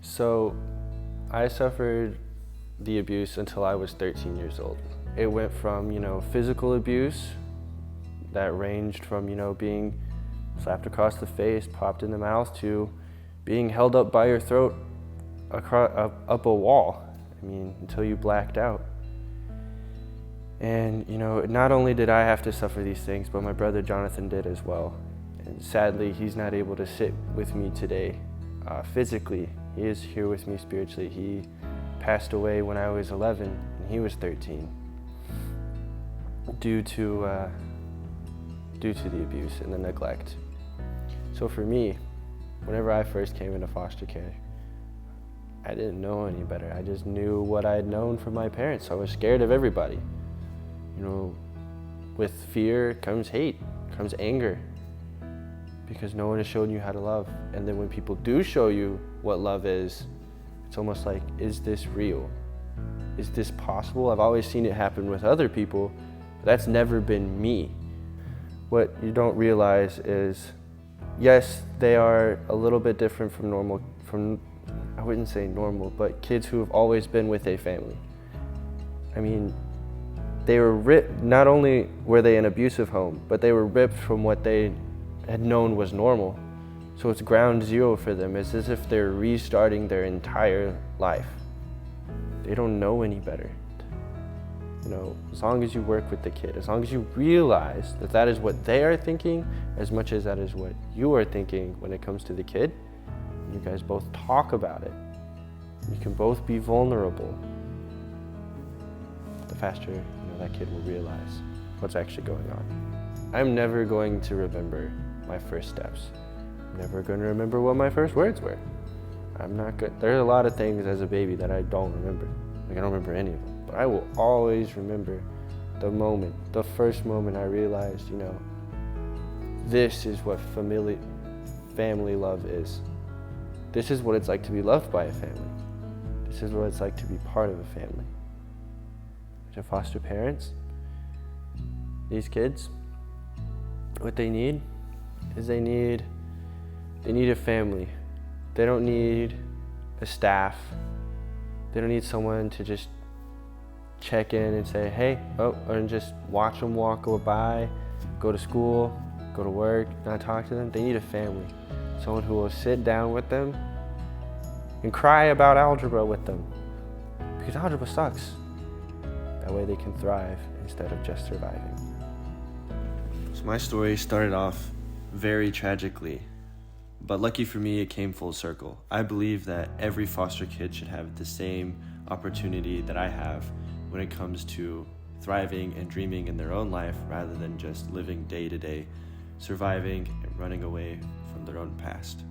So I suffered the abuse until I was 13 years old. It went from, physical abuse that ranged from, being slapped across the face, popped in the mouth, to being held up by your throat up a wall, until you blacked out. And, not only did I have to suffer these things, but my brother Jonathan did as well. And sadly, he's not able to sit with me today physically. He is here with me spiritually. He passed away when I was 11 and he was 13 due to the abuse and the neglect. So for me, whenever I first came into foster care, I didn't know any better. I just knew what I had known from my parents. So I was scared of everybody. With fear comes hate, comes anger, because no one has shown you how to love. And then when people do show you what love is, it's almost like, is this real? Is this possible? I've always seen it happen with other people, but that's never been me. What you don't realize is, yes, they are a little bit different from I wouldn't say normal, but kids who have always been with a family. They were ripped. Not only were they an abusive home, but they were ripped from what they had known was normal. So it's ground zero for them. It's as if they're restarting their entire life. They don't know any better. As long as you work with the kid, as long as you realize that that is what they are thinking, as much as that is what you are thinking when it comes to the kid, you guys both talk about it. You can both be vulnerable. The faster that kid will realize what's actually going on. I'm never going to remember my first steps. I'm never going to remember what my first words were. I'm not good. There's a lot of things as a baby that I don't remember. I don't remember any of them. But I will always remember the first moment I realized, this is what family love is. This is what it's like to be loved by a family. This is what it's like to be part of a family. To foster parents, these kids, what they need is they need a family. They don't need a staff. They don't need someone to just check in and say, hey, and just watch them walk by, go to school, go to work, not talk to them. They need a family. Someone who will sit down with them and cry about algebra with them, because algebra sucks. That way they can thrive instead of just surviving. So my story started off very tragically, but lucky for me, it came full circle. I believe that every foster kid should have the same opportunity that I have when it comes to thriving and dreaming in their own life, rather than just living day to day, surviving and running away from their own past.